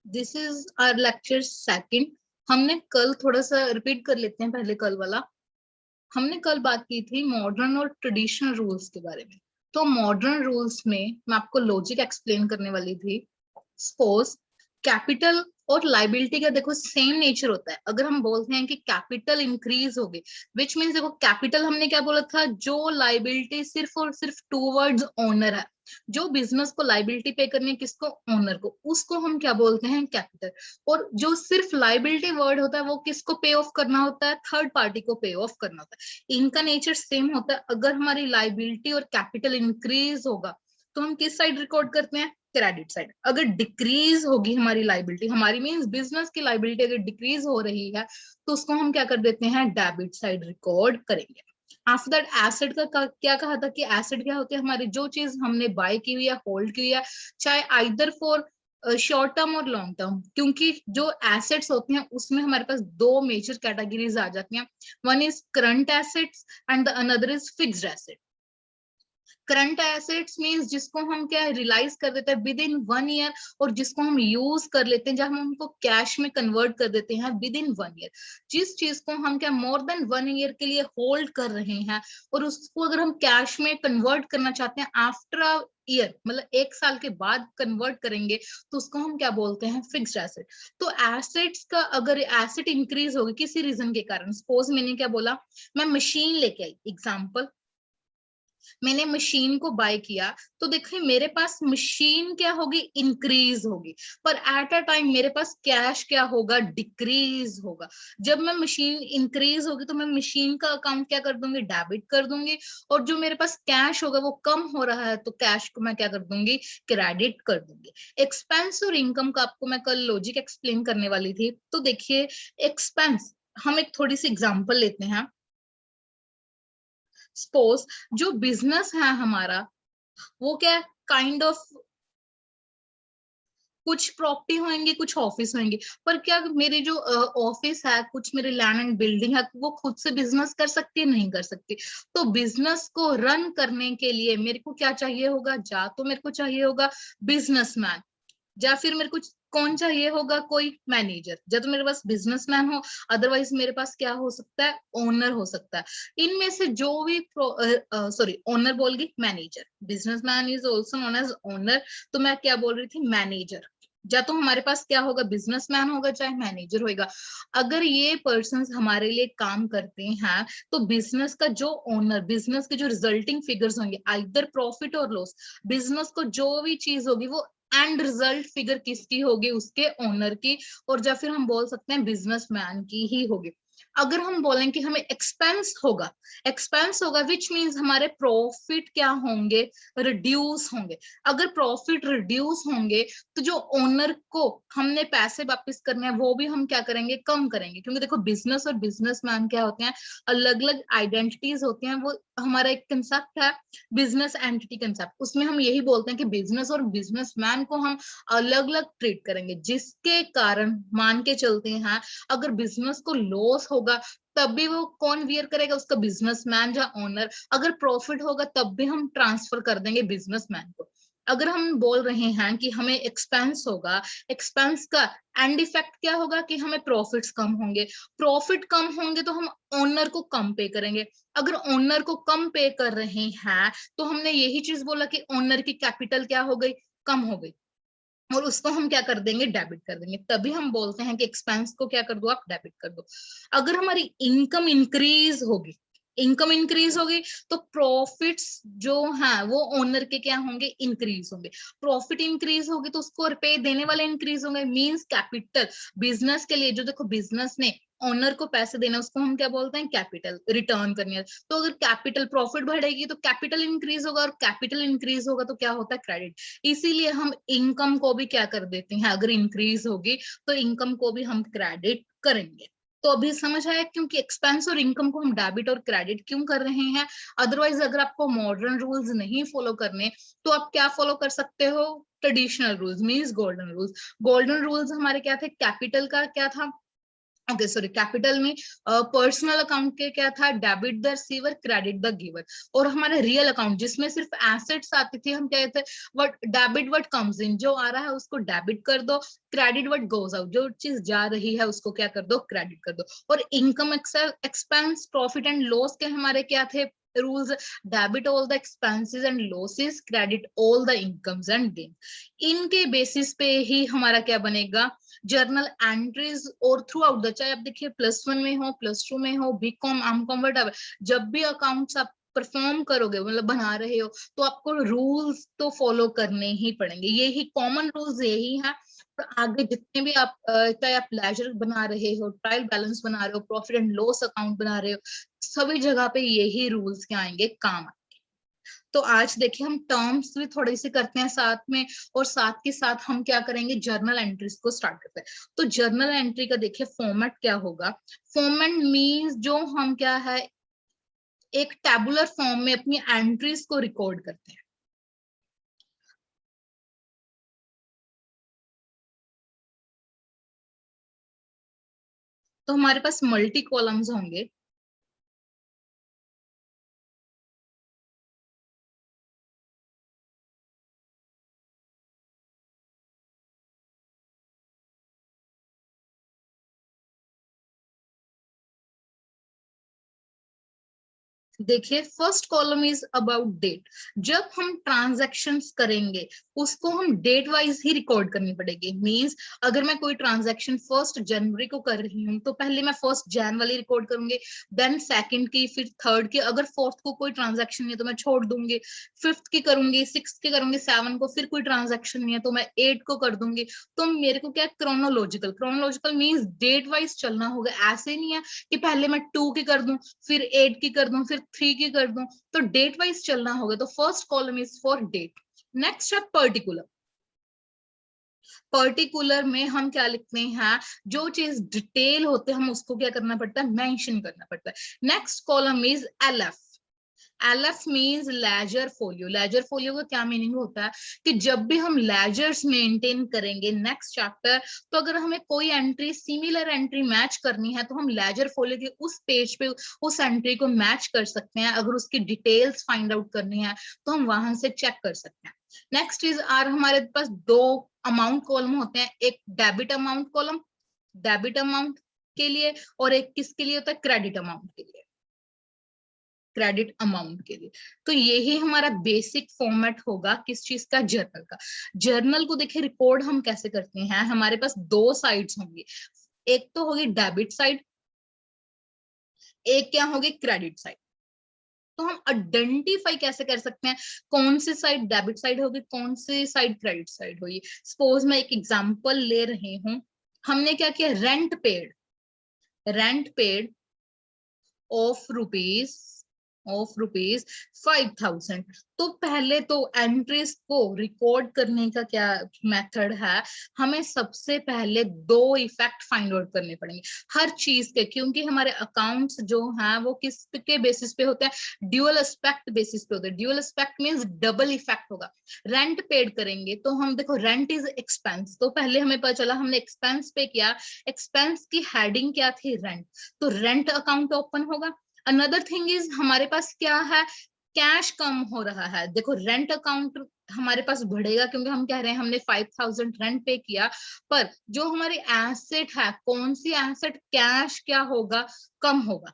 This is our lecture second. हमने कल थोड़ा सा रिपीट कर लेते हैं पहले कल वाला। हमने कल बात की थी मॉडर्न और ट्रेडिशनल रूल्स के बारे में। तो मॉडर्न रूल्स में मैं आपको लॉजिक एक्सप्लेन करने वाली थी। सपोज कैपिटल और लाइबिलिटी का देखो सेम नेचर होता है। अगर हम बोलते हैं कि कैपिटल इंक्रीज हो गई, विच मीन्स देखो कैपिटल हमने क्या बोला था, जो लाइबिलिटी सिर्फ और सिर्फ टूवर्ड्स ओनर है, जो बिजनेस को लाइबिलिटी पे करनी है किसको, ओनर को, उसको हम क्या बोलते हैं, कैपिटल। और जो सिर्फ लाइबिलिटी वर्ड होता है वो किसको पे ऑफ करना होता है, थर्ड पार्टी को पे ऑफ करना होता है। इनका नेचर सेम होता है। अगर हमारी लाइबिलिटी और कैपिटल इंक्रीज होगा तो हम किस साइड रिकॉर्ड करते हैं, क्रेडिट साइड। अगर डिक्रीज होगी हमारी लाइबिलिटी, हमारी मीन्स बिजनेस की लाइबिलिटी अगर डिक्रीज हो रही है तो उसको हम क्या कर देते हैं, डेबिट साइड रिकॉर्ड करेंगे। आफ्टर दैट एसेट का क्या कहा था कि एसेट क्या होती है, हमारी जो चीज हमने बाय की हुई है, होल्ड की हुई है, चाहे आइदर फॉर शॉर्ट टर्म और लॉन्ग टर्म। क्योंकि जो एसेट्स होते हैं उसमें हमारे पास दो मेजर कैटेगरीज आ जाती हैं। One is current assets and the another is fixed asset. Current assets means जिसको हम क्या रियलाइज कर देते हैं विद इन 1 ईयर, और जिसको हम यूज कर लेते हैं, जब हम उनको कैश में कन्वर्ट कर देते हैं विद इन 1 ईयर। जिस चीज को हम क्या मोर देन 1 ईयर के लिए होल्ड कर रहे हैं और उसको अगर हम कैश में कन्वर्ट करना चाहते हैं आफ्टर अ ईयर, मतलब 1 साल के बाद कन्वर्ट करेंगे, तो उसको हम क्या बोलते हैं, फिक्स्ड एसेट। तो एसेट्स का अगर एसेट इंक्रीज होगी किसी रीजन के कारण, सपोज मैंने क्या बोला, मैं मशीन लेके आई, एग्जाम्पल मैंने मशीन को बाय किया, तो देखिए मेरे पास मशीन क्या होगी, इंक्रीज होगी, पर एट अ टाइम मेरे पास कैश क्या होगा, डिक्रीज होगा। जब मैं मशीन इंक्रीज होगी तो मैं मशीन का अकाउंट क्या कर दूंगी, डेबिट कर दूंगी, और जो मेरे पास कैश होगा वो कम हो रहा है तो कैश को मैं क्या कर दूंगी, क्रेडिट कर दूंगी। एक्सपेंस और इनकम का आपको मैं कल लॉजिक एक्सप्लेन करने वाली थी। तो देखिए एक्सपेंस, हम एक थोड़ी सी एग्जांपल लेते हैं। सपोज जो बिजनेस है हमारा वो क्या काइंड ऑफ कुछ प्रॉपर्टी होंगे, कुछ ऑफिस होंगे, पर क्या मेरी जो ऑफिस है, कुछ मेरी लैंड एंड बिल्डिंग है, वो खुद से बिजनेस कर सकती है, नहीं कर सकती। तो बिजनेस को रन करने के लिए मेरे को क्या चाहिए होगा, या तो मेरे को चाहिए होगा बिजनेसमैन, या फिर मेरे को कौन चाहिए होगा, कोई मैनेजर। या तो मेरे पास बिजनेसमैन हो, अदरवाइज मेरे पास क्या हो सकता है, ओनर हो सकता है। इनमें से जो भी सॉरी ओनर बोल गई, manager, businessman is also known as owner. तो मैं क्या बोल रही थी, मैनेजर। या तो हमारे पास क्या होगा, बिजनेसमैन होगा, चाहे मैनेजर होगा। अगर ये पर्सन हमारे लिए काम करते हैं तो बिजनेस का जो ओनर, बिजनेस के जो रिजल्टिंग फिगर्स होंगे, आइदर प्रॉफिट और लॉस, बिजनेस को जो भी चीज होगी वो एंड रिजल्ट फिगर किसकी होगी, उसके ओनर की, और या फिर हम बोल सकते हैं बिजनेसमैन की ही होगी। अगर हम बोलें कि हमें एक्सपेंस होगा, एक्सपेंस होगा विच मींस हमारे प्रॉफिट क्या होंगे, रिड्यूस होंगे। अगर प्रॉफिट रिड्यूस होंगे तो जो ओनर को हमने पैसे वापस करने हैं वो भी हम क्या करेंगे, कम करेंगे। क्योंकि देखो बिजनेस और बिजनेसमैन क्या होते हैं, अलग अलग आइडेंटिटीज होती हैं। वो हमारा एक कंसेप्ट है बिजनेस एंटिटी कंसेप्ट, उसमें हम यही बोलते हैं कि बिजनेस और बिजनेसमैन को हम अलग अलग ट्रीट करेंगे, जिसके कारण मान के चलते हैं अगर बिजनेस को लॉस होगा तब भी वो कौन वियर करेगा, उसका बिजनेसमैन या ओनर। अगर प्रॉफिट होगा तब भी हम ट्रांसफर कर देंगे बिजनेसमैन को। अगर हम बोल रहे हैं कि हमें एक्सपेंस होगा, एक्सपेंस का एंड इफेक्ट क्या होगा कि हमें प्रॉफिट्स कम होंगे, प्रॉफिट कम होंगे तो हम ओनर को कम पे करेंगे। अगर ओनर को कम पे कर रहे हैं तो हमने यही चीज बोला कि ओनर की कैपिटल क्या हो गई, कम हो गई, और उसको हम क्या कर देंगे, डेबिट कर देंगे। तभी हम बोलते हैं कि एक्सपेंस को क्या कर दो, आप डेबिट कर दो। अगर हमारी इनकम इंक्रीज होगी, इनकम इंक्रीज होगी तो प्रॉफिट्स जो है वो ओनर के क्या होंगे, इंक्रीज होंगे। प्रॉफिट इंक्रीज होगी तो उसको रुपए देने वाले इंक्रीज होंगे, मींस कैपिटल। बिजनेस के लिए जो देखो बिजनेस ने ओनर को पैसे देना उसको हम क्या बोलते हैं, कैपिटल रिटर्न करनी है। तो अगर कैपिटल प्रॉफिट बढ़ेगी तो कैपिटल इंक्रीज होगा, और कैपिटल इंक्रीज होगा तो क्या होता है, क्रेडिट। इसीलिए हम इनकम को भी क्या कर देते हैं, अगर इंक्रीज होगी तो इनकम को भी हम क्रेडिट करेंगे। तो अभी समझ आया क्योंकि एक्सपेंस और इनकम को हम डेबिट और क्रेडिट क्यों कर रहे हैं। अदरवाइज अगर आपको मॉडर्न रूल्स नहीं फॉलो करने तो आप क्या फॉलो कर सकते हो, traditional rules means golden rules. Golden rules हमारे क्या थे, कैपिटल का क्या था, ओके सॉरी, कैपिटल में पर्सनल अकाउंट के क्या था, debit the receiver credit the giver. और हमारे रियल अकाउंट जिसमें सिर्फ एसेट्स आती थी, हम क्या कहते हैं, what debit what comes in, जो आ रहा है उसको डेबिट कर दो, क्रेडिट व्हाट गोज आउट, जो चीज जा रही है उसको क्या कर दो, क्रेडिट कर दो। और income expense profit and loss के हमारे क्या थे rules, debit all the expenses and losses, credit all the incomes and gain. इनके बेसिस पे ही हमारा क्या बनेगा, जर्नल एंट्रीज। और थ्रू आउट द, चाहे आप देखिए +1 में हो, +2 में हो, बीकॉम एमकॉम वट, जब भी अकाउंट्स आप परफॉर्म करोगे, मतलब बना रहे हो, तो आपको रूल्स तो फॉलो करने ही पड़ेंगे, यही कॉमन रूल्स यही है। और आगे जितने भी आप चाहे आप लेजर बना रहे हो, ट्रायल बैलेंस बना रहे हो, प्रॉफिट एंड लॉस अकाउंट बना रहे हो, सभी जगह पे यही रूल्स क्या आएंगे, काम। तो आज देखिए हम टर्म्स भी थोड़ी सी करते हैं साथ में, और साथ के साथ हम क्या करेंगे, जर्नल एंट्रीज को स्टार्ट करते हैं। तो जर्नल एंट्री का देखिए फॉर्मेट क्या होगा। फॉर्मेट मींस जो हम क्या है, एक टैबुलर फॉर्म में अपनी एंट्रीज को रिकॉर्ड करते हैं। तो हमारे पास मल्टी कॉलम्स होंगे। देखिए first column is about date. जब हम ट्रांजैक्शंस करेंगे उसको हम डेट वाइज ही रिकॉर्ड करनी पड़ेगी। मींस अगर मैं कोई ट्रांजैक्शन 1 जनवरी को कर रही हूँ तो पहले मैं 1 जैन वाली रिकॉर्ड करूंगी, देन सेकंड की, फिर थर्ड की। अगर फोर्थ को कोई ट्रांजैक्शन नहीं है तो मैं छोड़ दूंगी, फिफ्थ की करूंगी, सिक्स की करूंगी, 7 को फिर कोई ट्रांजैक्शन नहीं है तो मैं 8 को कर दूंगी। तो मेरे को क्या, chronological, chronological means date wise चलना होगा। ऐसे नहीं है कि पहले मैं 2 की कर दूं, फिर 8 की कर दूं, फिर 3 की कर दूं। तो डेट वाइज चलना होगा। तो first column is for date. Next है पर्टिकुलर। पर्टिकुलर में हम क्या लिखते हैं, जो चीज डिटेल होते हैं हम उसको क्या करना पड़ता है, मेंशन करना पड़ता है। Next column is LF। LF means ledger folio. Ledger folio का क्या मीनिंग होता है कि जब भी हम लेजर्स मेंटेन करेंगे नेक्स्ट चैप्टर, तो अगर हमें कोई एंट्री, सिमिलर एंट्री मैच करनी है तो हम लेजर फोलियो के उस पेज पे उस एंट्री को मैच कर सकते हैं। अगर उसकी डिटेल्स फाइंड आउट करनी है तो हम वहां से चेक कर सकते हैं। नेक्स्ट इज आर, हमारे पास 2 अमाउंट कॉलम होते हैं, एक debit amount column, debit amount के लिए, और एक किसके लिए होता है, क्रेडिट अमाउंट के लिए, क्रेडिट अमाउंट के लिए। तो यही हमारा बेसिक फॉर्मेट होगा किस चीज का, जर्नल का। जर्नल को देखिए रिकॉर्ड हम कैसे करते हैं, हमारे पास 2 साइड्स होंगी। एक तो होगी डेबिट साइड, एक क्या होगी, क्रेडिट साइड। तो हम आइडेंटिफाई कैसे कर सकते हैं कौन सी साइड डेबिट साइड होगी, कौन सी साइड क्रेडिट साइड होगी। सपोज मैं एक एग्जांपल ले रही हूँ। हमने क्या किया, rent paid of rupees, of rupees 5,000। तो पहले तो एंट्रीज को रिकॉर्ड करने का क्या मेथड है, हमें सबसे पहले 2 इफेक्ट फाइंड आउट करने पड़ेंगे हर चीज के, क्योंकि हमारे अकाउंट्स जो हैं वो किस के बेसिस पे होते हैं, ड्यूअल एस्पेक्ट बेसिस पे होते हैं। Dual aspect means double effect होगा। रेंट पेड करेंगे तो हम देखो रेंट इज एक्सपेंस, तो पहले हमें पता चला हमने एक्सपेंस पे किया, एक्सपेंस की हेडिंग क्या थी, रेंट, तो रेंट अकाउंट ओपन होगा। अनदर थिंग इज हमारे पास क्या है, कैश कम हो रहा है। देखो रेंट अकाउंट हमारे पास बढ़ेगा क्योंकि हम कह रहे हैं हमने 5,000 रेंट पे किया, पर जो हमारी एसेट है, कौन सी एसेट, कैश क्या होगा, कम होगा।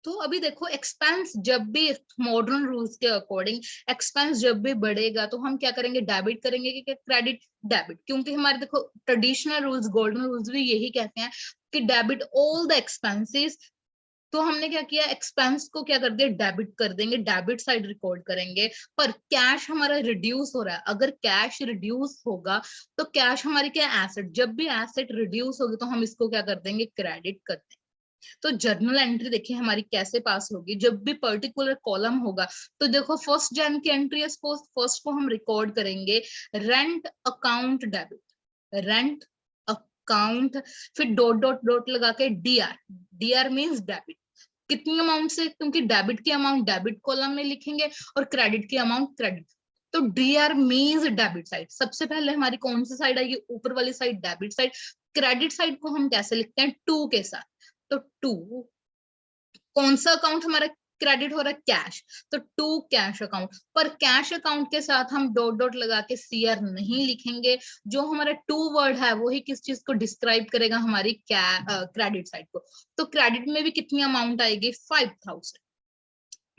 तो अभी देखो एक्सपेंस जब भी, मॉडर्न रूल्स के अकॉर्डिंग एक्सपेंस जब भी बढ़ेगा तो हम क्या करेंगे, डेबिट करेंगे कि क्रेडिट, डेबिट। क्योंकि हमारे देखो ट्रेडिशनल रूल्स, गोल्डन रूल्स भी यही कहते हैं कि डेबिट ऑल द एक्सपेंसेस। तो हमने क्या किया, एक्सपेंस को क्या कर दिया, डेबिट कर देंगे, डेबिट साइड रिकॉर्ड करेंगे। पर कैश हमारा रिड्यूस हो रहा है, अगर कैश रिड्यूस होगा तो कैश हमारी क्या, एसेट, जब भी एसेट रिड्यूस होगी तो हम इसको क्या कर देंगे, क्रेडिट कर देंगे। तो जर्नल एंट्री देखिए हमारी कैसे पास होगी, जब भी पर्टिकुलर कॉलम होगा तो देखो 1 जन की एंट्री है, सपोज फर्स्ट को हम रिकॉर्ड करेंगे rent account debit, rent account, फिर डॉट डॉट डॉट लगा के डीआर, डीआर मींस डेबिट, कितनी अमाउंट से, क्योंकि डेबिट की अमाउंट डेबिट कॉलम में लिखेंगे और क्रेडिट की अमाउंट क्रेडिट। तो डीआर मींस डेबिट साइड, सबसे पहले हमारी कौन सी साइड आएगी, ऊपर वाली side, debit side. Credit side को हम कैसे लिखते हैं, 2 के साथ, तो 2, कौन सा अकाउंट हमारा क्रेडिट हो रहा है? कैश, तो 2 कैश अकाउंट। पर कैश अकाउंट के साथ हम डॉट डॉट लगा के सीआर नहीं लिखेंगे। जो हमारा 2 वर्ड है वो ही किस चीज को डिस्क्राइब करेगा? हमारी क्रेडिट साइड को। तो क्रेडिट में भी कितनी अमाउंट आएगी? 5000।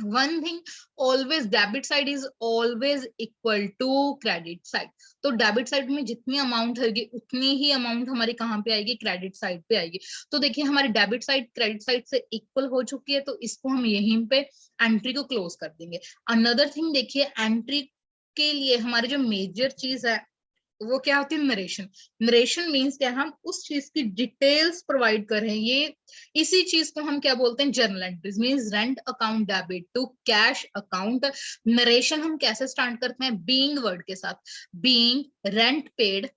One thing, always debit side is always equal to credit side. तो डेबिट साइड में जितनी अमाउंट होगी उतनी ही अमाउंट हमारी कहाँ पे आएगी? क्रेडिट साइड पे आएगी। तो देखिए हमारी डेबिट साइड क्रेडिट साइड से इक्वल हो चुकी है, तो इसको हम यहीं पे एंट्री को क्लोज कर देंगे। अनदर थिंग देखिए, एंट्री के लिए हमारी जो मेजर चीज है वो क्या होती है? नरेशन। नरेशन मीन्स क्या? हम उस चीज की डिटेल्स प्रोवाइड कर रहे हैं। ये इसी चीज को हम क्या बोलते हैं? Journal entries. Means rent account debit to cash account. Narration हम कैसे स्टार्ट करते हैं? बीइंग वर्ड के साथ। Being rent paid.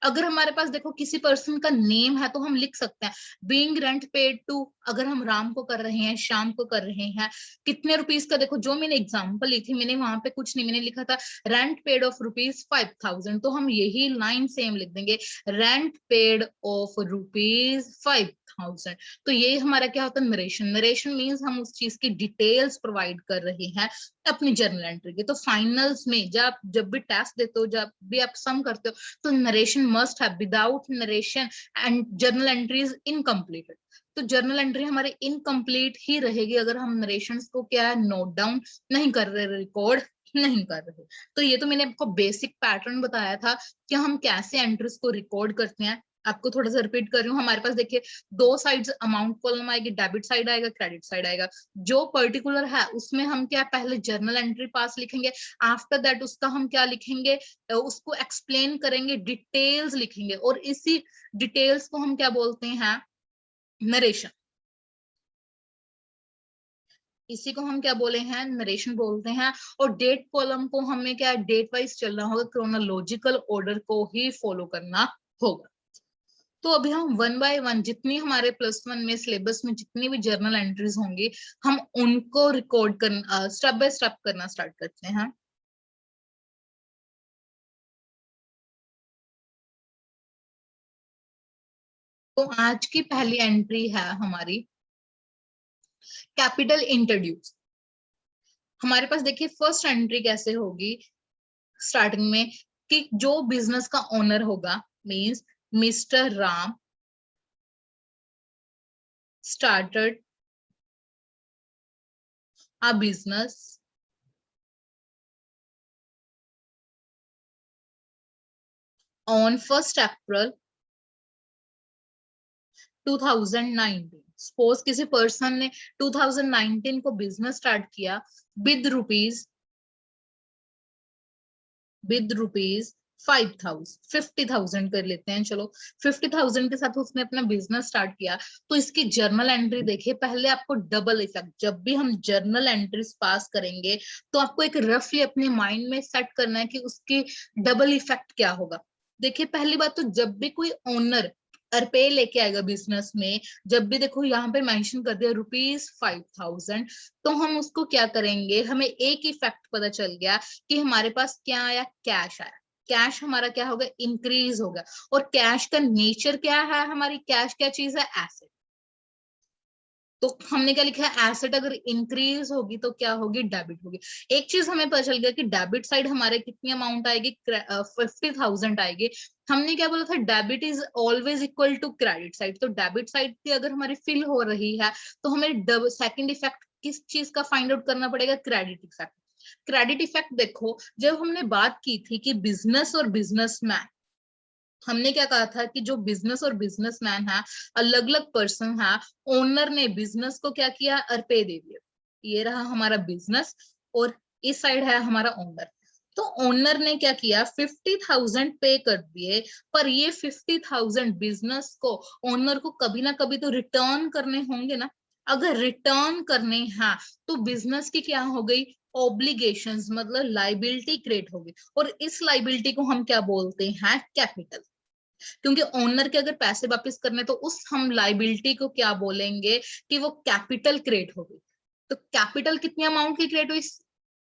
अगर हमारे पास देखो किसी पर्सन का नेम है तो हम लिख सकते हैं बीइंग रेंट पेड टू। अगर हम राम को कर रहे हैं, श्याम को कर रहे हैं, कितने रुपीस का? देखो जो मैंने एग्जांपल ली थी, मैंने वहां पे कुछ नहीं, मैंने लिखा था रेंट पेड ऑफ रुपीज 5000। तो हम यही लाइन सेम लिख देंगे, रेंट पेड ऑफ रुपीज 5000। तो ये हमारा क्या होता है? नरेशन। नरेशन मीन्स हम उस चीज की डिटेल्स प्रोवाइड कर रहे हैं अपनी जर्नल एंट्री की। तो फाइनल्स में जब भी टेस्ट देते हो, जब भी आप सम करते हो, तो नरेशन मस्ट है। Without narration and journal entry is incompleted. तो जर्नल एंट्री हमारे इनकम्प्लीट ही रहेगी अगर हम नरेशंस को क्या है? नोट डाउन नहीं कर रहे, रिकॉर्ड नहीं कर रहे। तो ये तो मैंने आपको बेसिक पैटर्न बताया था कि हम कैसे एंट्रीज को रिकॉर्ड करते हैं। आपको थोड़ा सा रिपीट कर रही हूँ। हमारे पास देखिए 2 साइड्स अमाउंट कॉलम आएगी, डेबिट साइड आएगा, क्रेडिट साइड आएगा। जो पर्टिकुलर है उसमें हम क्या पहले जर्नल एंट्री पास लिखेंगे, आफ्टर दैट उसका हम क्या लिखेंगे? उसको एक्सप्लेन करेंगे, डिटेल्स लिखेंगे, और इसी डिटेल्स को हम क्या बोलते हैं? नरेशन। इसी को हम क्या बोले हैं? नरेशन बोलते हैं। और डेट कॉलम को हमें क्या डेट वाइज चलना होगा, क्रोनोलॉजिकल ऑर्डर को ही फॉलो करना होगा। तो अभी हम वन बाय वन जितनी हमारे +1 में सिलेबस में जितनी भी जर्नल एंट्रीज होंगी हम उनको रिकॉर्ड करना, स्टेप बाय स्टेप करना स्टार्ट करते हैं। तो आज की पहली एंट्री है हमारी कैपिटल इंट्रोड्यूस। हमारे पास देखिए फर्स्ट एंट्री कैसे होगी स्टार्टिंग में, कि जो बिजनेस का ओनर होगा, means mister Ram started a business on 1st April 2019। Suppose किसी पर्सन ने 2019 को बिजनेस स्टार्ट किया विद रुपीज 50,000 कर लेते हैं, चलो 50,000 के साथ उसने अपना बिजनेस स्टार्ट किया। तो इसकी जर्नल एंट्री देखिए, पहले आपको डबल इफेक्ट, जब भी हम जर्नल एंट्रीज पास करेंगे तो आपको एक रफली अपने माइंड में सेट करना है कि उसकी डबल इफेक्ट क्या होगा। देखिए पहली बात तो जब भी कोई ओनर रुपए लेके आएगा बिजनेस में, जब भी देखो यहाँ पे मेंशन कर दिया रुपीज 5000, तो हम उसको क्या करेंगे? हमें एक इफेक्ट पता चल गया कि हमारे पास क्या आया? कैश आया। कैश हमारा क्या होगा? इंक्रीज होगा। और कैश का नेचर क्या है? हमारी कैश क्या चीज है? एसेट। तो हमने क्या लिखा है? एसेट अगर इंक्रीज होगी तो क्या होगी? डेबिट होगी। एक चीज हमें पता चल गया कि डेबिट साइड हमारे कितनी अमाउंट आएगी? 50,000 आएगी। हमने क्या बोला था? Debit is always equal to credit side. तो डेबिट साइड की अगर हमारी फिल हो रही है तो हमें सेकंड इफेक्ट किस चीज का फाइंड आउट करना पड़ेगा? Credit effect. क्रेडिट इफेक्ट देखो, जब हमने बात की थी कि बिजनेस और बिजनेसमैन, हमने क्या कहा था कि जो बिजनेस और बिजनेसमैन है अलग अलग पर्सन है। ओनर ने बिजनेस को क्या किया? रुपए दे दिए। ये रहा हमारा बिजनेस और इस साइड है हमारा ओनर। तो ओनर ने क्या किया? 50,000 पे कर दिए। पर ये 50,000 बिजनेस को, ओनर को कभी ना कभी तो रिटर्न करने होंगे ना। अगर रिटर्न करने हैं तो बिजनेस की क्या हो गई? ऑब्लिगेशंस, मतलब लाइबिलिटी क्रिएट होगी। और इस लाइबिलिटी को हम क्या बोलते हैं? कैपिटल। क्योंकि ओनर के अगर पैसे वापस करने तो उस हम लाइबिलिटी को क्या बोलेंगे? कि वो कैपिटल क्रिएट हो गई। तो कैपिटल कितनी अमाउंट की क्रिएट हुई?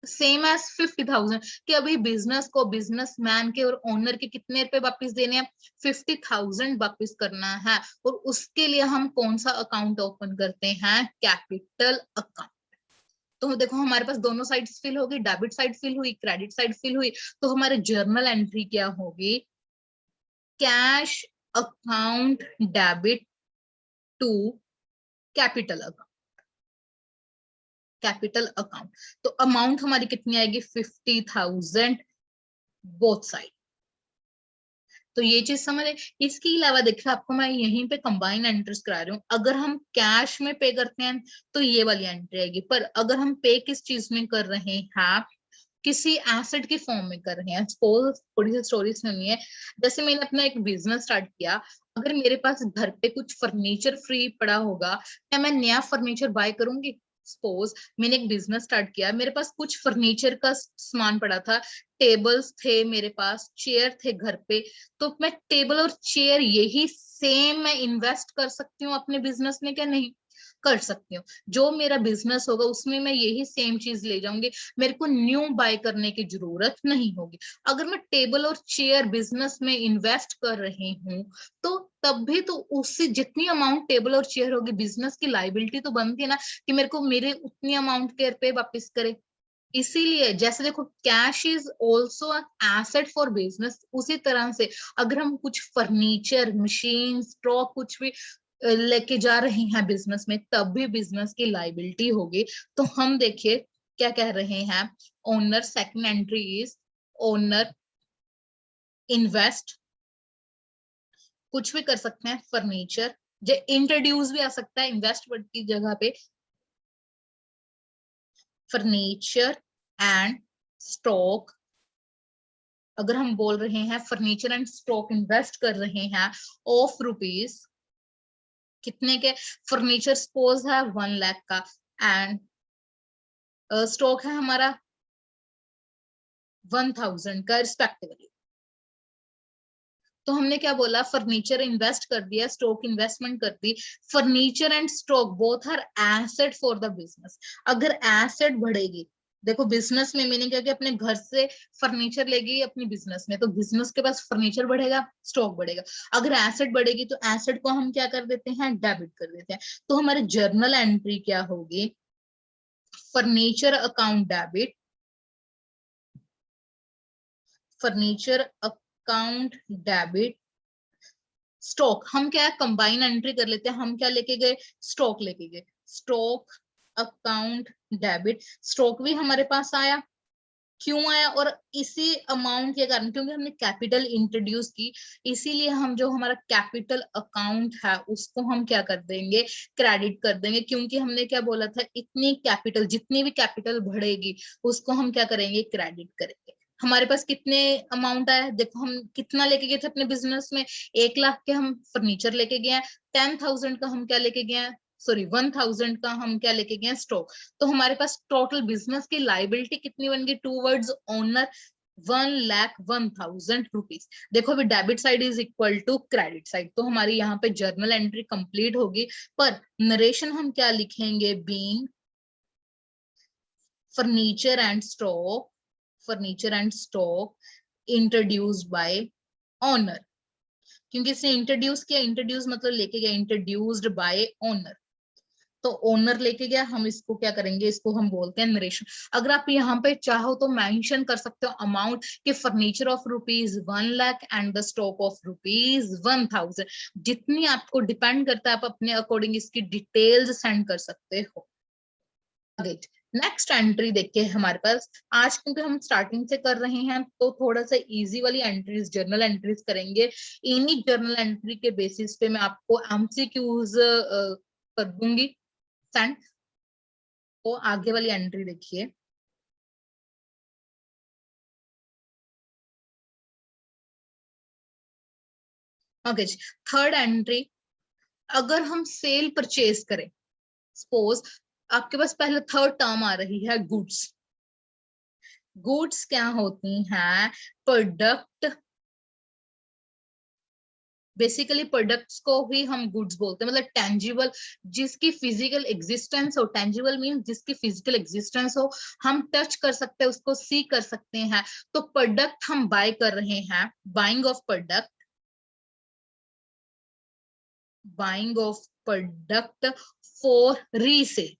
सेम एज 50,000 कि अभी बिजनेस को बिजनेसमैन के और ओनर के कितने रुपए वापस देने हैं, 50,000 वापस करना है। और उसके लिए हम कौन सा अकाउंट ओपन करते हैं, कैपिटल अकाउंट। तो देखो हमारे पास दोनों साइड्स फिल होगी, डेबिट साइड फिल हुई, क्रेडिट साइड फिल हुई। तो हमारे जर्नल एंट्री क्या होगी, cash account debit to capital account, capital account. तो अमाउंट हमारी कितनी आएगी, 50,000 बोथ साइड। तो ये चीज समझ। इसके अलावा देखिए आपको मैं यहीं पे कंबाइन एंट्रीज करा रही हूँ। अगर हम कैश में पे करते हैं तो ये वाली एंट्री आएगी, पर अगर हम पे किस चीज में कर रहे हैं, किसी एसेट के फॉर्म में कर रहे हैं। सपोज थोड़ी सी स्टोरी सुनिए। जैसे मैंने अपना एक बिजनेस स्टार्ट किया, अगर मेरे पास घर पे कुछ फर्नीचर फ्री पड़ा होगा, क्या मैं नया फर्नीचर बाय करूंगी। सपोज मैंने एक बिजनेस स्टार्ट किया, मेरे पास कुछ फर्नीचर का सामान पड़ा था, टेबल्स थे मेरे पास, चेयर थे घर पे। तो मैं टेबल और चेयर यही सेम मैं इन्वेस्ट कर सकती हूँ अपने बिजनेस में, क्या नहीं कर सकती हूँ। जो मेरा बिजनेस होगा उसमें मैं यही सेम चीज ले जाऊंगी, मेरे को न्यू बाय करने की जरूरत नहीं होगी। अगर मैं टेबल और चेयर बिजनेस में इन्वेस्ट कर रही हूँ, तो तब भी तो उससे जितनी अमाउंट टेबल और चेयर होगी, बिजनेस की लाइबिलिटी तो बनती है ना कि मेरे को मेरे उतनी अमाउंट के पे वापिस करे। इसीलिए जैसे देखो cash is also asset for business, उसी तरह से अगर हम कुछ फर्नीचर, मशीन, स्टॉक कुछ भी लेके जा रहे हैं बिजनेस में, तब भी बिजनेस की लाइबिलिटी होगी। तो हम देखिए क्या कह रहे हैं, owner second entry is owner invest, कुछ भी कर सकते हैं, फर्नीचर, जो इंट्रोड्यूस भी आ सकता है इन्वेस्ट वर्ड की जगह पे, फर्नीचर एंड स्टॉक। अगर हम बोल रहे हैं फर्नीचर एंड स्टॉक इन्वेस्ट कर रहे हैं ऑफ रुपीज कितने के, फर्नीचर सपोज है 1 लाख का, एंड स्टॉक है हमारा 1,000 का रिस्पेक्टिवली। तो हमने क्या बोला, फर्नीचर इन्वेस्ट कर दिया, स्टॉक इन्वेस्टमेंट कर दी। Furniture and stock both are asset for the business. अगर एसेट बढ़ेगी, देखो बिजनेस में मैंने क्या किया, अपने घर से फर्नीचर ले गई अपनी बिजनेस में, तो बिजनेस के पास फर्नीचर बढ़ेगा, स्टॉक बढ़ेगा। अगर एसेट बढ़ेगी तो एसेट को हम क्या कर देते हैं, डेबिट कर देते हैं। तो हमारे जर्नल एंट्री क्या होगी, furniture account debit, furniture account debit, stock. हम क्या कंबाइन एंट्री कर लेते हैं, हम क्या लेके गए, स्टॉक लेके गए, स्टॉक अकाउंट डेबिट। स्टॉक भी हमारे पास आया, क्यों आया, और इसी अमाउंट के कारण, क्योंकि हमने कैपिटल इंट्रोड्यूस की, इसीलिए हम जो हमारा कैपिटल अकाउंट है उसको हम क्या कर देंगे, क्रेडिट कर देंगे। क्योंकि हमने क्या बोला था, इतनी कैपिटल, जितनी भी कैपिटल बढ़ेगी उसको हम क्या करेंगे, क्रेडिट करेंगे। हमारे पास कितने अमाउंट आया, देखो हम कितना लेके गए थे अपने बिजनेस में, 1 लाख के हम फर्नीचर लेके गए हैं, 10,000 का हम क्या लेके गए हैं, सॉरी 1,000 का हम क्या लेके गए, स्टॉक। तो हमारे पास टोटल बिजनेस की लाइबिलिटी कितनी बन गई, टूवर्ड्स ओनर 1,01,000 रुपीज। देखो अभी debit side is equal to credit side, तो हमारी यहाँ पे जर्नल एंट्री कंप्लीट होगी। पर नरेशन हम क्या लिखेंगे, being furniture and stock, furniture and stock introduced by owner. क्योंकि इसने इंट्रोड्यूस किया, इंट्रोड्यूस मतलब लेके गया, इंट्रोड्यूस्ड बाय ओनर। तो ओनर लेके गया, हम इसको क्या करेंगे, इसको हम बोलते हैं नरेशन। अगर आप यहाँ पे चाहो तो मेंशन कर सकते हो अमाउंट कि furniture of rupees 1 lakh and the stock of rupees 1,000। जितनी आपको डिपेंड करता है, आप अपने अकॉर्डिंग इसकी डिटेल्स सेंड कर सकते हो। नेक्स्ट एंट्री देखिए हमारे पास, आज क्योंकि हम स्टार्टिंग से कर रहे हैं तो थोड़ा सा इजी वाली एंट्रीज, जर्नल एंट्रीज करेंगे। इन्हीं जर्नल एंट्री के बेसिस पे मैं आपको एमसीक्यूज कर दूंगी सेंड। तो आगे वाली एंट्री देखिए, ओके जी। थर्ड एंट्री, अगर हम सेल परचेज करें, सपोज आपके पास पहले थर्ड टर्म आ रही है गुड्स। गुड्स क्या होती हैं, प्रोडक्ट बेसिकली प्रोडक्ट्स को ही हम गुड्स बोलते हैं, मतलब टेंजिबल, जिसकी फिजिकल एग्जिस्टेंस हो। टेंजिबल मीन जिसकी फिजिकल एग्जिस्टेंस हो, हम टच कर सकते हैं उसको, सी कर सकते हैं। तो प्रोडक्ट हम बाय कर रहे हैं, buying of product, buying of product for resale.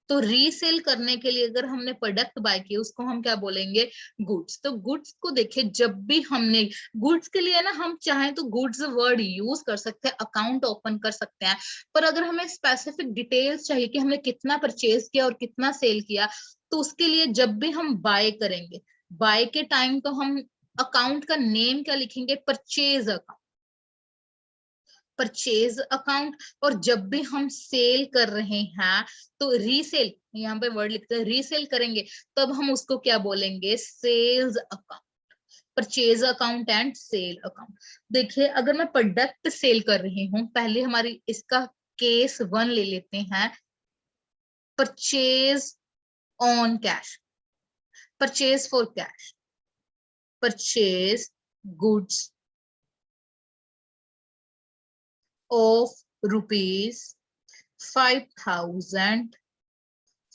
तो रीसेल करने के लिए अगर हमने प्रोडक्ट बाय किए उसको हम क्या बोलेंगे, गुड्स। तो गुड्स को देखिए, जब भी हमने गुड्स के लिए ना, हम चाहें तो गुड्स वर्ड यूज कर सकते हैं, अकाउंट ओपन कर सकते हैं। पर अगर हमें स्पेसिफिक डिटेल्स चाहिए कि हमने कितना परचेज किया और कितना सेल किया, तो उसके लिए जब भी हम बाय करेंगे, बाय के टाइम तो हम अकाउंट का नेम क्या लिखेंगे, परचेज अकाउंट, परचेज अकाउंट। और जब भी हम सेल कर रहे हैं तो रीसेल, यहाँ पे वर्ड लिखते हैं रीसेल करेंगे, तब हम उसको क्या बोलेंगे, sales account. Purchase account and sale account. देखिए, अगर मैं प्रोडक्ट सेल कर रही हूँ, पहले हमारी इसका केस 1 ले लेते हैं, purchase on cash, purchase for cash, purchase goods of ₹5,000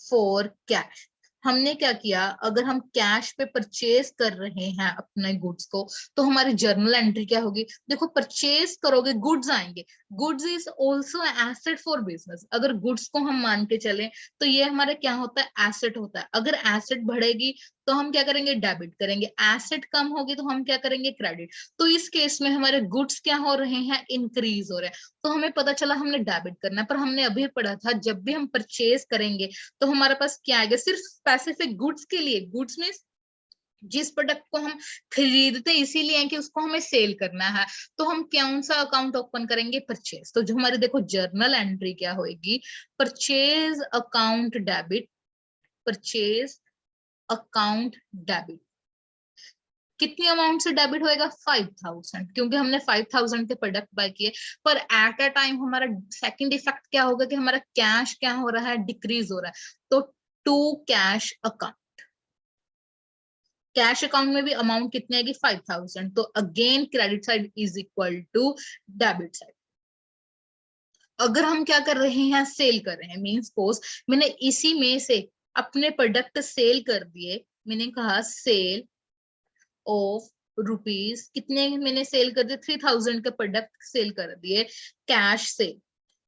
for cash. हमने क्या किया, अगर हम कैश पे परचेज कर रहे हैं अपने गुड्स को, तो हमारी जर्नल एंट्री क्या होगी, देखो परचेज करोगे गुड्स आएंगे। Goods is also asset for business. अगर गुड्स को हम मान के चलें तो ये हमारा क्या होता है, एसेट होता है। अगर एसेट बढ़ेगी तो हम क्या करेंगे, डेबिट करेंगे। एसेट कम होगी तो हम क्या करेंगे, क्रेडिट। तो इस केस में हमारे गुड्स क्या हो रहे हैं, इंक्रीज हो रहे हैं। तो हमें पता चला हमने डेबिट करना है। पर हमने अभी पढ़ा था, जब भी हम परचेज करेंगे तो हमारे पास क्या आएगा, सिर्फ स्पेसिफिक गुड्स के लिए। गुड्स में जिस प्रोडक्ट को हम खरीदते इसीलिए है कि उसको हमें सेल करना है, तो हम कौन सा अकाउंट ओपन करेंगे, परचेज। तो जो हमारी देखो जर्नल एंट्री क्या होगी, purchase account debit, purchase account debit. कितनी अमाउंट से डेबिट होएगा, 5,000, क्योंकि हमने 5,000 के प्रोडक्ट बाय किए। पर एट अ टाइम हमारा सेकंड इफेक्ट क्या होगा, कि हमारा कैश क्या हो रहा है, डिक्रीज हो रहा है। तो to cash account, cash account में भी अमाउंट कितनी आएगी, 5,000। तो again credit side is equal to debit side. अगर हम क्या कर रहे हैं, सेल कर रहे हैं, मीन्स सपोज मैंने इसी में से अपने प्रोडक्ट सेल कर दिए, मैंने कहा सेल ऑफ रुपीज, कितने मैंने सेल कर दिए, 3,000 के प्रोडक्ट सेल कर दिए कैश से।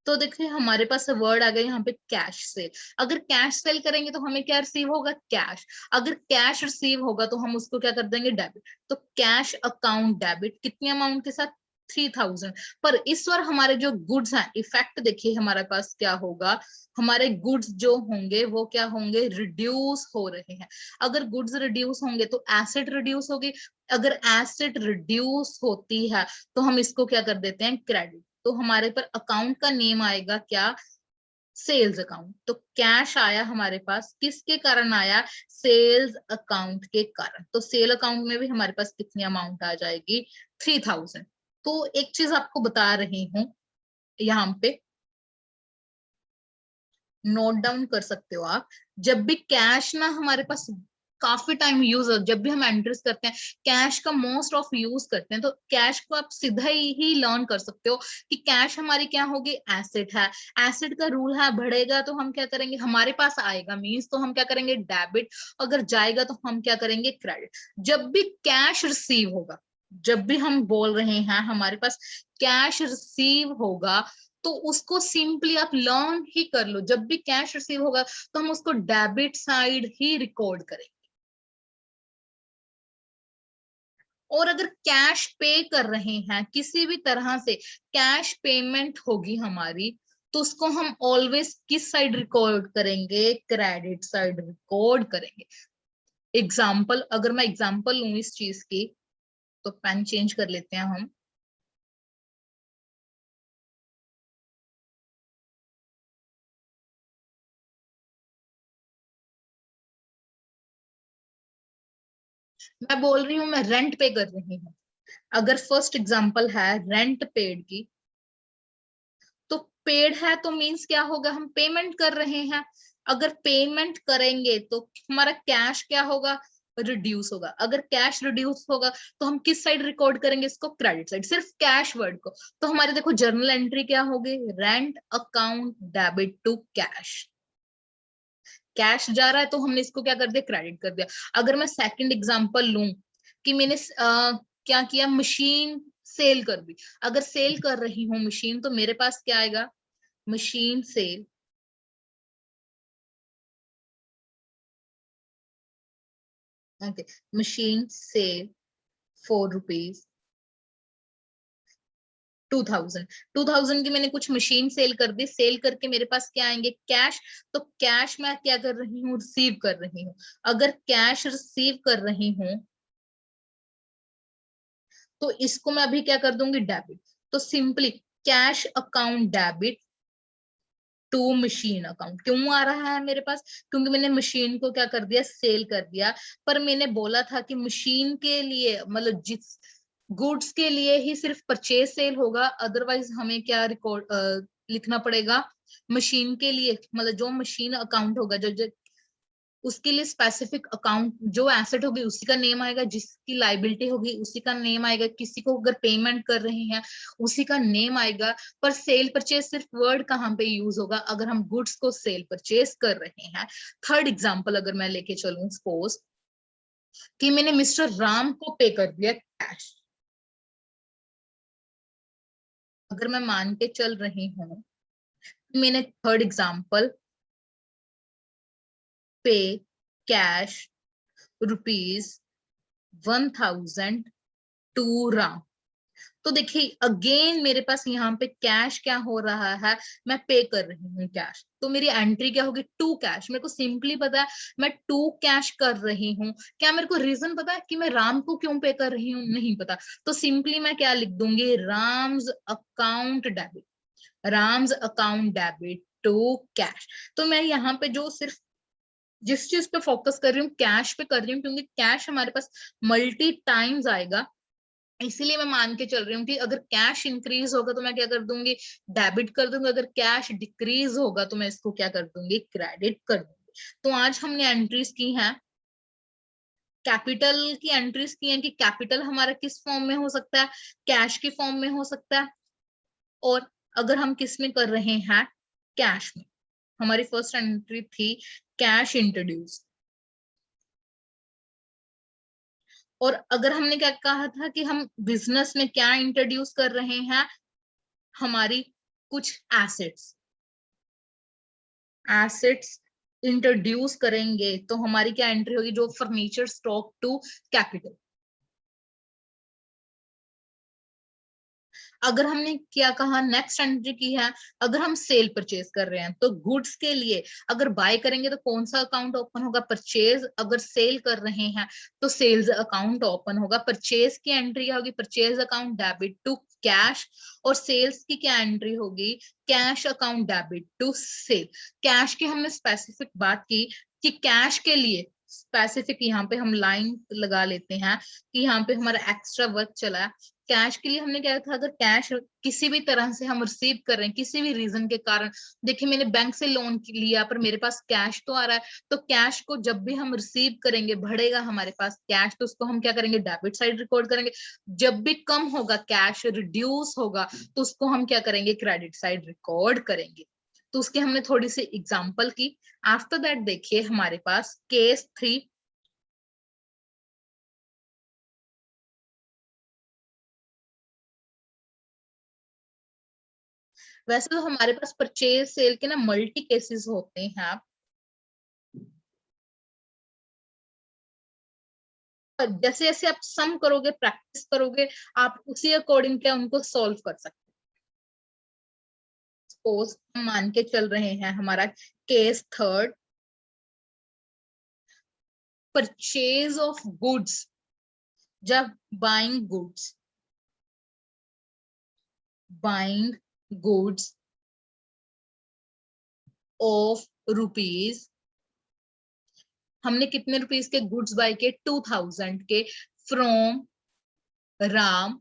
तो देखिए हमारे पास वर्ड आ गया यहाँ पे, कैश सेल। अगर कैश सेल करेंगे तो हमें क्या रिसीव होगा, कैश। अगर कैश रिसीव होगा तो हम उसको क्या कर देंगे, डेबिट। तो कैश अकाउंट डेबिट, कितनी अमाउंट के साथ, 3,000। पर इस बार हमारे जो गुड्स हैं, इफेक्ट देखिए हमारे पास क्या होगा, हमारे गुड्स जो होंगे वो क्या होंगे, रिड्यूस हो रहे हैं। अगर गुड्स रिड्यूस होंगे तो एसेट रिड्यूस होगी। अगर एसेट रिड्यूस होती है तो हम इसको क्या कर देते हैं, क्रेडिट। तो हमारे पर अकाउंट का नेम आएगा क्या, सेल्स अकाउंट। तो कैश आया हमारे पास, किसके कारण आया, सेल्स अकाउंट के कारण। तो सेल अकाउंट में भी हमारे पास कितनी अमाउंट आ जाएगी, 3,000। तो एक चीज आपको बता रही हूँ, यहाँ पे नोट डाउन कर सकते हो आप। जब भी कैश ना हमारे पास काफी टाइम यूज हो, जब भी हम एंट्रीज करते हैं कैश का मोस्ट ऑफ यूज करते हैं, तो कैश को आप सीधा ही लर्न कर सकते हो कि कैश हमारी क्या होगी, एसेट है। एसेट का रूल है, बढ़ेगा तो हम क्या करेंगे, हमारे पास आएगा मीन्स तो हम क्या करेंगे, डेबिट। अगर जाएगा तो हम क्या करेंगे, क्रेडिट। जब भी कैश रिसीव होगा, जब भी हम बोल रहे हैं हमारे पास कैश रिसीव होगा, तो उसको सिंपली आप लर्न ही कर लो। जब भी कैश रिसीव होगा तो हम उसको डेबिट साइड ही रिकॉर्ड करेंगे। और अगर कैश पे कर रहे हैं किसी भी तरह से, कैश पेमेंट होगी हमारी, तो उसको हम ऑलवेज किस साइड रिकॉर्ड करेंगे, क्रेडिट साइड रिकॉर्ड करेंगे। एग्जाम्पल, अगर मैं एग्जाम्पल लूं इस चीज की, तो पेन चेंज कर लेते हैं हम। मैं बोल रही हूँ मैं रेंट पे कर रही हूँ। अगर फर्स्ट एग्जाम्पल है रेंट पेड की, तो पेड है तो मीन्स क्या होगा, हम पेमेंट कर रहे हैं। अगर पेमेंट करेंगे तो हमारा कैश क्या होगा, रिड्यूस होगा। अगर कैश रिड्यूस होगा तो हम किस साइड रिकॉर्ड करेंगे इसको? क्रेडिट साइड, सिर्फ कैश वर्ड को। तो हमारे देखो जर्नल एंट्री क्या होगी? Rent account debit to cash. Cash जा रहा है तो हमने इसको क्या कर दिया? क्रेडिट कर दिया। अगर मैं सेकंड एग्जांपल लूं कि मैंने क्या किया? मशीन सेल कर दी। अगर सेल कर रही हूँ मशीन तो मेरे पास क्या आएगा? Machine sale, okay, machine sale 4 rupees 2000 की मैंने कुछ मशीन सेल कर दी। सेल करके मेरे पास क्या आएंगे? कैश। तो कैश मैं क्या कर रही हूँ? रिसीव कर रही हूँ। अगर कैश रिसीव कर रही हूँ तो इसको मैं अभी क्या कर दूंगी? डेबिट। तो simply cash account debit to machine account. क्यों आ रहा है मेरे पास? क्योंकि मैंने मशीन को क्या कर दिया? सेल कर दिया। पर मैंने बोला था कि मशीन के लिए, मतलब जिस गुड्स के लिए ही सिर्फ परचेज सेल होगा, अदरवाइज हमें क्या रिकॉर्ड लिखना पड़ेगा? मशीन के लिए, मतलब जो मशीन अकाउंट होगा, जो उसके लिए स्पेसिफिक अकाउंट, जो एसेट होगी उसी का नेम आएगा, जिसकी लाइबिलिटी होगी उसी का नेम आएगा, किसी को अगर पेमेंट कर रहे हैं उसी का नेम आएगा। पर सेल परचेज सिर्फ वर्ड कहाँ पे यूज होगा? अगर हम गुड्स को सेल परचेज कर रहे हैं। थर्ड एग्जांपल अगर मैं लेके चलूं, सपोज कि मैंने मिस्टर राम को पे कर दिया कैश। अगर मैं मान के चल रही हूँ, मैंने थर्ड एग्जांपल पे कैश ₹1000 टू राम। तो देखिए अगेन मेरे पास यहाँ पे कैश क्या हो रहा है? मैं पे कर रही हूँ कैश। तो मेरी एंट्री क्या होगी? To cash. मेरे को सिंपली पता है मैं टू कैश कर रही हूँ। क्या मेरे को रीजन पता है कि मैं राम को क्यों पे कर रही हूँ? नहीं पता। तो सिंपली मैं क्या लिख दूंगी? Ram's account debit, Ram's account debit to cash. तो मैं यहाँ पे जो सिर्फ जिस चीज पे फोकस कर रही हूँ, कैश पे कर रही हूँ, क्योंकि कैश हमारे पास मल्टी टाइम्स आएगा। इसीलिए मैं मान के चल रही हूँ कि अगर कैश इंक्रीज होगा तो मैं क्या कर दूंगी? डेबिट कर दूंगी। अगर कैश डिक्रीज होगा तो मैं इसको क्या कर दूंगी? क्रेडिट कर दूंगी। तो आज हमने एंट्रीज की हैं, कैपिटल की एंट्रीज की हैं कि कैपिटल हमारा किस फॉर्म में हो सकता है? कैश के फॉर्म में हो सकता है। और अगर हम किस में कर रहे हैं? कैश में। हमारी फर्स्ट एंट्री थी कैश इंट्रोड्यूस। और अगर हमने क्या कहा था कि हम बिजनेस में क्या इंट्रोड्यूस कर रहे हैं? हमारी कुछ एसेट्स, एसेट्स इंट्रोड्यूस करेंगे तो हमारी क्या एंट्री होगी? जो फर्नीचर स्टॉक टू कैपिटल। अगर हमने क्या कहा? नेक्स्ट एंट्री की है, अगर हम सेल परचेज कर रहे हैं तो गुड्स के लिए अगर बाय करेंगे तो कौन सा अकाउंट ओपन होगा? परचेज। अगर सेल कर रहे हैं तो सेल्स अकाउंट ओपन होगा। परचेज की एंट्री क्या होगी? Purchase account debit to cash. और सेल्स की क्या एंट्री होगी? Cash account debit to sale. Cash की हमने स्पेसिफिक बात की कि कैश के लिए स्पेसिफिक, यहाँ पे हम लाइन लगा लेते हैं कि यहाँ पे हमारा एक्स्ट्रा वर्क चला है। कैश के लिए हमने क्या था? अगर कैश किसी भी तरह से हम रिसीव कर रहे हैं, किसी भी रीजन के कारण, देखिए मैंने बैंक से लोन लिया पर मेरे पास कैश तो आ रहा है, तो कैश को जब भी हम रिसीव करेंगे, बढ़ेगा हमारे पास कैश, तो उसको हम क्या करेंगे? डेबिट साइड रिकॉर्ड करेंगे। जब भी कम होगा, कैश रिड्यूस होगा, तो उसको हम क्या करेंगे? क्रेडिट साइड रिकॉर्ड करेंगे। तो उसके हमने थोड़ी सी एग्जाम्पल की। आफ्टर दैट देखिए हमारे पास केस 3। वैसे तो हमारे पास परचेज सेल के ना मल्टी केसेस होते हैं, पर जैसे जैसे आप सम करोगे, प्रैक्टिस करोगे, आप उसी अकॉर्डिंग क्या उनको सॉल्व कर सकते हैं। सपोज हम मान के चल रहे हैं हमारा केस 3, परचेज ऑफ गुड्स। जब buying goods, buying goods of rupees, हमने कितने रुपीज के गुड्स बाय के? 2000 के, फ्रॉम राम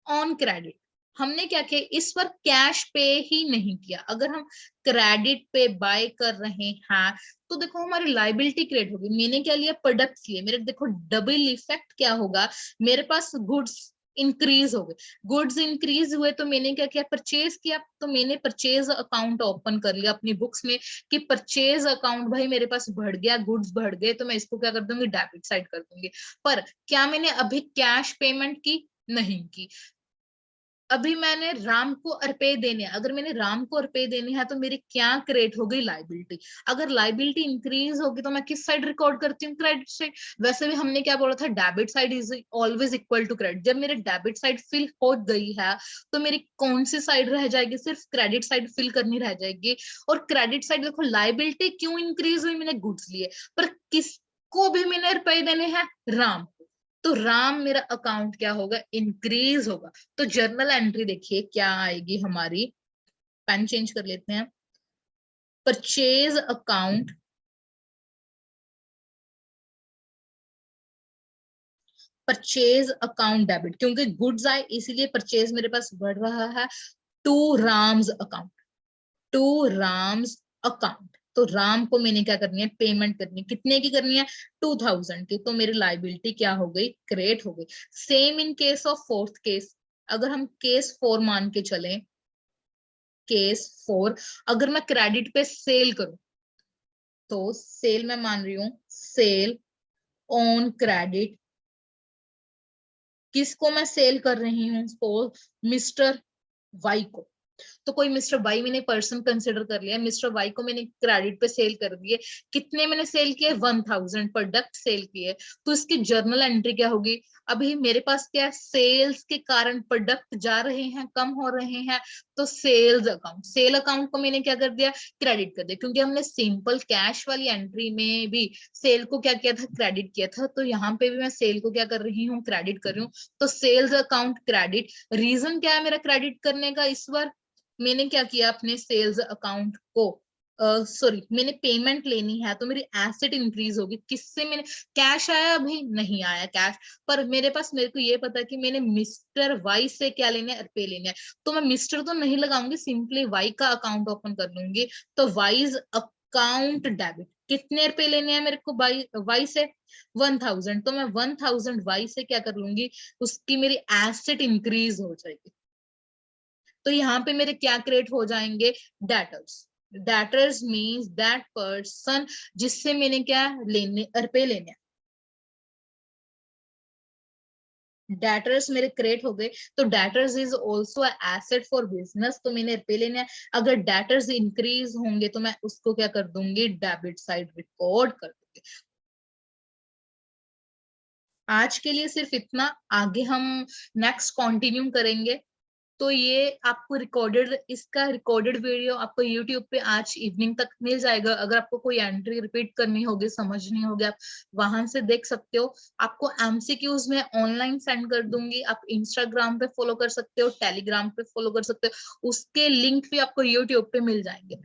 ऑन क्रेडिट। हमने क्या किया, इस बार कैश पे ही नहीं किया। अगर हम क्रेडिट पे बाय कर रहे हैं तो देखो हमारी लाइबिलिटी क्रिएट होगी। मैंने क्या लिया, प्रोडक्ट्स लिए, मेरे देखो डबल इफेक्ट क्या होगा, मेरे पास गुड्स इंक्रीज हो गए। गुड्स इंक्रीज हुए तो मैंने क्या किया, परचेज किया। तो मैंने परचेज अकाउंट ओपन कर लिया अपनी बुक्स में कि परचेज अकाउंट भाई मेरे पास बढ़ गया, गुड्स बढ़ गए, तो मैं इसको क्या कर दूंगी, डेबिट साइड कर दूंगी। पर क्या मैंने अभी कैश पेमेंट की, नहीं की। अभी मैंने राम को रुपए देने हैं, अगर मैंने राम को रुपए देने हैं तो मेरी क्या क्रिएट हो गई, लाइबिलिटी। अगर लाइबिलिटी इंक्रीज होगी तो मैं किस साइड रिकॉर्ड करती हूँ, क्रेडिट साइड। वैसे भी हमने क्या बोला था, debit side is always equal to credit. जब मेरे डेबिट साइड फिल हो गई है तो मेरी कौन सी साइड रह जाएगी, सिर्फ क्रेडिट साइड फिल करनी रह जाएगी। और क्रेडिट साइड देखो, लाइबिलिटी क्यों इंक्रीज हुई, मैंने गुड्स लिए, पर किसको भी मैंने रुपए देने हैं, राम। तो राम मेरा अकाउंट क्या होगा, इंक्रीज होगा। तो जर्नल एंट्री देखिए क्या आएगी हमारी, पेन चेंज कर लेते हैं। Purchase account, purchase account debit, क्योंकि गुड्स आए इसीलिए परचेज मेरे पास बढ़ रहा है। To Ram's account, to Ram's account. तो राम को मैंने क्या करनी है, पेमेंट करनी है। कितने की करनी है, 2000 की। तो मेरी लाइबिलिटी क्या हो गई, क्रिएट हो गई। Same in case of fourth case. अगर हम केस 4 मान के चलें, केस 4, अगर मैं क्रेडिट पे सेल करूं, तो सेल मैं मान रही हूं, सेल ऑन क्रेडिट। किसको मैं सेल कर रही हूँ, मिस्टर वाई को। तो कोई मिस्टर वाई मैंने पर्सन कंसिडर कर लिया, मिस्टर वाई को मैंने क्रेडिट पे सेल कर दिए। कितने मैंने सेल किए, 1000 प्रोडक्ट सेल किए। तो इसकी जर्नल एंट्री क्या होगी, अभी मेरे पास क्या, सेल्स के कारण प्रोडक्ट जा रहे हैं, कम हो रहे हैं। तो सेल्स अकाउंट, सेल अकाउंट को मैंने क्या कर दिया, क्रेडिट कर दिया। क्योंकि हमने सिंपल कैश वाली एंट्री में भी सेल को क्या किया था, क्रेडिट किया था। तो यहाँ पे भी मैं सेल को क्या कर रही हूँ, क्रेडिट कर रही हूँ। तो सेल्स अकाउंट क्रेडिट। रीजन क्या है मेरा क्रेडिट करने का, इस बार मैंने क्या किया, अपने सेल्स अकाउंट को सॉरी मैंने पेमेंट लेनी है तो मेरी एसेट इंक्रीज होगी। किससे, मैंने कैश आया, अभी नहीं आया कैश, पर मेरे पास, मेरे को ये पता है कि मैंने मिस्टर वाई से क्या लेने हैं, रुपए लेने हैं। तो मैं मिस्टर तो नहीं लगाऊंगी, सिंपली वाई का अकाउंट ओपन कर लूंगी। तो वाइज अकाउंट डेबिट, कितने रुपए लेने हैं मेरे को वाई, वाई से 1000। तो मैं 1000 वाई से क्या कर लूंगी, उसकी मेरी एसेट इंक्रीज हो जाएगी। तो यहाँ पे मेरे क्या क्रिएट हो जाएंगे, debtors. Debtors means that person जिससे मैंने क्या लेने, रुपए लेने। डेटर्स मेरे क्रिएट हो गए। तो debtors is also asset for business. तो मैंने रुपए लेने हैं। अगर डेटर्स इंक्रीज होंगे तो मैं उसको क्या कर दूंगी, डेबिट साइड रिकॉर्ड कर दूंगी। आज के लिए सिर्फ इतना, आगे हम नेक्स्ट कंटिन्यू करेंगे। तो ये आपको रिकॉर्डेड, इसका रिकॉर्डेड वीडियो आपको यूट्यूब पे आज इवनिंग तक मिल जाएगा। अगर आपको कोई एंट्री रिपीट करनी होगी, समझनी होगी, आप वहां से देख सकते हो। आपको एमसीक्यूज में ऑनलाइन सेंड कर दूंगी। आप इंस्टाग्राम पे फॉलो कर सकते हो, टेलीग्राम पे फॉलो कर सकते हो, उसके लिंक भी आपको यूट्यूब पे मिल जाएंगे।